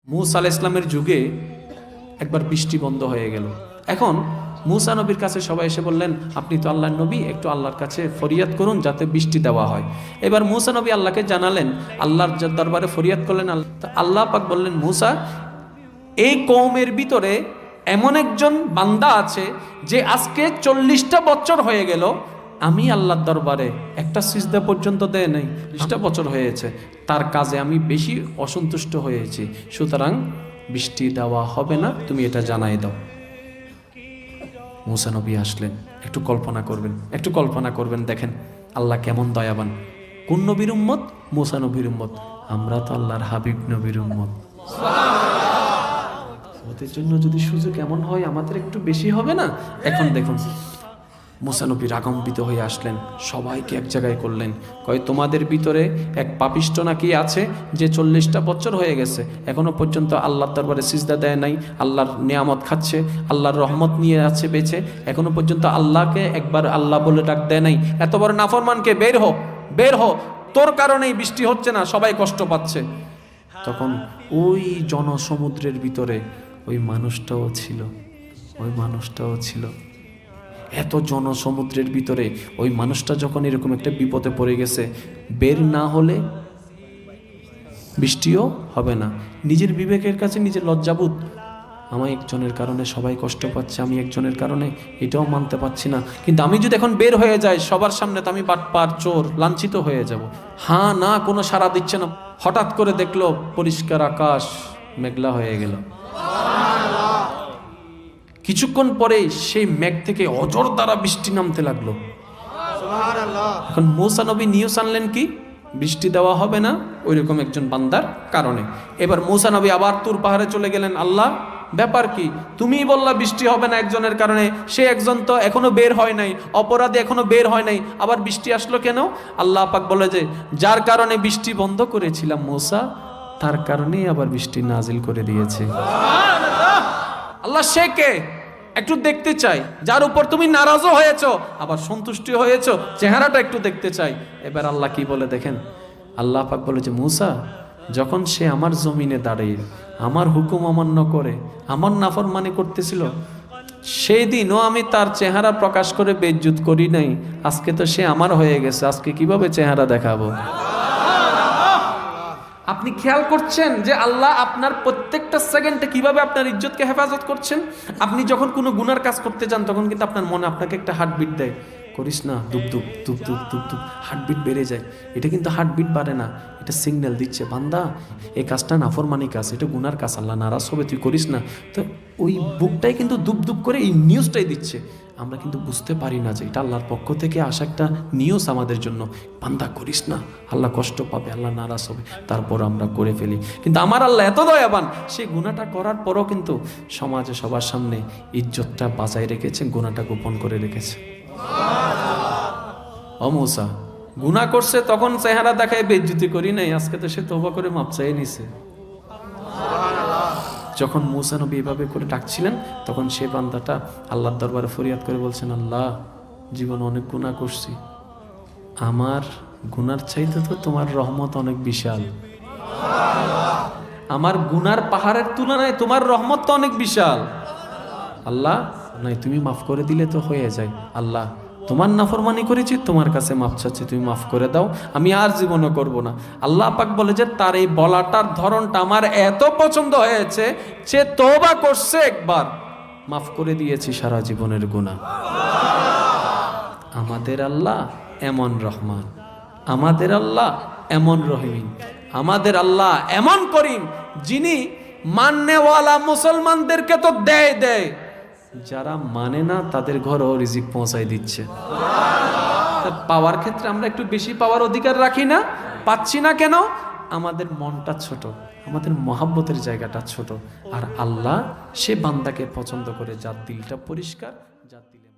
মুসা আলাইহিস সালামের যুগে একবার বৃষ্টি বন্ধ হয়ে গেল। এখন মুসা নবীর কাছে সবাই এসে বললেন, আপনি তো আল্লাহর নবী, একটু আল্লাহর কাছে ফরিয়াদ করুন যাতে বৃষ্টি দেওয়া হয়। এবার মুসা নবী আল্লাহকে জানালেন, আল্লাহর দরবারে ফরিয়াদ করলেন। আল্লাহ পাক বললেন, মুসা, এই কওমের ভিতরে এমন একজন বান্দা আছে যে আজকে 40টা বছর হয়ে গেল আমি আল্লাহর দরবারে একটা সিজদা পর্যন্ত দেয় নাই, 40টা বছর হয়েছে, তার কাজে আমি বেশি অসন্তুষ্ট হয়েছি, সুতরাং বৃষ্টি দেওয়া হবে না, তুমি এটা জানাই দাও। মুসা নবী আসলেন। একটু কল্পনা করবেন, দেখেন আল্লাহ কেমন দয়াবান। কোন নবীর উম্মত? মুসা নবীর উম্মত। আমরা তো আল্লাহর হাবিব নবীর উম্মত। ওদের জন্য যদি সুযোগ এমন হয় আমাদের একটু বেশি হবে না? এখন দেখুন, মুসা নবী রাগান্বিত হয়ে আসলেন, সবাইকে এক জায়গায় করলেন, কয় তোমাদের ভিতরে এক পাপিষ্ট নাকি আছে যে 40টা বছর হয়ে গেছে এখনো পর্যন্ত আল্লাহর দরবারে সিজদা দেয় নাই, আল্লাহর নিয়ামত খাচ্ছে, আল্লাহর রহমত নিয়ে আছে বেঁচে, এখনো পর্যন্ত আল্লাহকে একবার আল্লাহ বলে ডাক দেয় নাই। এত বড় নাফরমানকে বের হ, তোর কারণেই বৃষ্টি হচ্ছে না, সবাই কষ্ট পাচ্ছে। তখন ওই জনসমুদ্রের ভিতরে ওই মানুষটাও ছিল। এত জনসমুদ্রের ভিতরে ওই মানুষটা যখন এরকম একটা বিপদে পড়ে গেছে, বের না হলে বৃষ্টিও হবে না। নিজের বিবেকের কাছে নিজের লজ্জাবোধ, আমি একজনের কারণে সবাই কষ্ট পাচ্ছে, আমি একজনের কারণে এটাও মানতে পারছি না, কিন্তু আমি যদি এখন বের হয়ে যাই সবার সামনে তো আমি বাটপার, চোর, লাঞ্ছিত হয়ে যাব। হ্যাঁ না, কোনো সাড়া দিচ্ছে না। হঠাৎ করে দেখলো পরিষ্কার আকাশ মেঘলা হয়ে গেল। কিছুক্ষণ পরে সেই মেঘ থেকে অঝোর দ্বারা বৃষ্টি নামতে লাগলো। এখন মুসা নবী নিউজ আনলেন কি? বৃষ্টি দেওয়া হবে না ওইরকম একজন বান্দার কারণে। এবার মুসা নবী আবার তুর পাহাড়ে চলে গেলেন। আল্লাহ, ব্যাপার কি? তুমিই বললা বৃষ্টি হবে না একজনের কারণে, সে একজন তো এখনো বের হয় নাই, অপরাধী এখনো বের হয় নাই, আবার বৃষ্টি আসলো কেন? আল্লাহ পাক বলে যে, যার কারণে বৃষ্টি বন্ধ করেছিলাম মুসা, তার কারণেই আবার বৃষ্টি নাজিল করে দিয়েছে। আল্লাহ সে কে? একটু দেখতে চাই। যার উপর তুমি নারাজও হয়েছো আবার সন্তুষ্টি হয়েছো, চেহারাটা একটু দেখতে চাই। এবার আল্লাহ কি বলে দেখেন, আল্লাহ পাক বলে যে, মুসা, যখন সে আমার জমিনে দাঁড়িয়ে আমার হুকুম অমান্য করে আমার নাফরমানি করতেছিল, সেই দিনও আমি তার চেহারা প্রকাশ করে বেইজ্জত করি নাই। আজকে তো সে আমার হয়ে গেছে, আজকে কিভাবে চেহারা দেখাবো? আপনি খেয়াল করছেন যে আল্লাহ আপনার প্রত্যেকটা সেকেন্ডে কিভাবে আপনার ইজ্জতকে হেফাজত করছেন? আপনি যখন কোনো গুনার কাজ করতে যান তখন কিন্তু আপনার মনে আপনাকে একটা হার্টবিট দেয়, করিস না, দুপ দুপ দুপ দুপ দুপ দুপ, হার্টবিট বেড়ে যায়। এটা কিন্তু হার্টবিট বাড়ে না, এটা সিগন্যাল দিচ্ছে, বান্দা এই কাজটা নাফরমানি কাজ, এটা গুনার কাজ, আল্লাহ নারাজ হবে, তুই করিস না। তো ওই বুকটাই কিন্তু দুপ দুপ করে এই নিউজটাই দিচ্ছে। আমরা কিন্তু বুঝতে পারি না যে এটা আল্লাহর পক্ষ থেকে আসা একটা নিউজ আমাদের জন্য, বান্দা করিস না, আল্লাহ কষ্ট পাবে, আল্লাহ নারাজ হবে, তারপর আমরা করে ফেলি। কিন্তু আমার আল্লাহ এত দয়াবান, সে গুনাহটা করার পরও কিন্তু সমাজে সবার সামনে ইজ্জতটা বাঁচাই রেখেছে, গুনাহটা গোপন করে রেখেছে। ও মুসা, গুনাহ করছে তখন চেহারা দেখায় বেইজ্জতি করি নাই, আজকে তো সে তওবা করে মাপ চাইয়ে নিছে। যখন মুসা নবী এভাবে করে ডাকছিলেন তখন সে বান্দাটা আল্লাহর দরবারে ফরিয়াদ করে বলছেন, আল্লাহ, জীবনে অনেক গুনাহ করছি, আমার গুনার চাইতে তো তোমার রহমত অনেক বিশাল, আমার গুনার পাহাড়ের তুলনায় তোমার রহমত তো অনেক বিশাল। আল্লাহ, নাই তুমি মাফ করে দিলে তো হয়ে যায়। আল্লাহ, তোমার নাফরমানি করেছি, তোমার কাছে মাফ চাচ্ছি, তুমি মাফ করে দাও, আমি আর জীবনও করব না। আল্লাহ পাক বলে যে, তার এই বলাটার ধরনটা আমার এত পছন্দ হয়েছে, সে তওবা করছে একবার, মাফ করে দিয়েছি সারা জীবনের গুনাহ। আমাদের আল্লাহ এমন রহমান, আমাদের আল্লাহ এমন রহিম, আমাদের আল্লাহ এমন করিম, যিনি মাননেওয়ালা মুসলমানদেরকে তো দেয়, যারা মানে না তাদের ঘরেও রিজিক পৌঁছায় দিচ্ছে। পাওয়ার ক্ষেত্রে আমরা একটু বেশি পাওয়ার অধিকার রাখি না? পাচ্ছি না কেন? আমাদের মনটা ছোট, আমাদের মহাব্বতের জায়গাটা ছোট। আর আল্লাহ সে বান্দাকে পছন্দ করে যার দিলটা পরিষ্কার, যার দিলে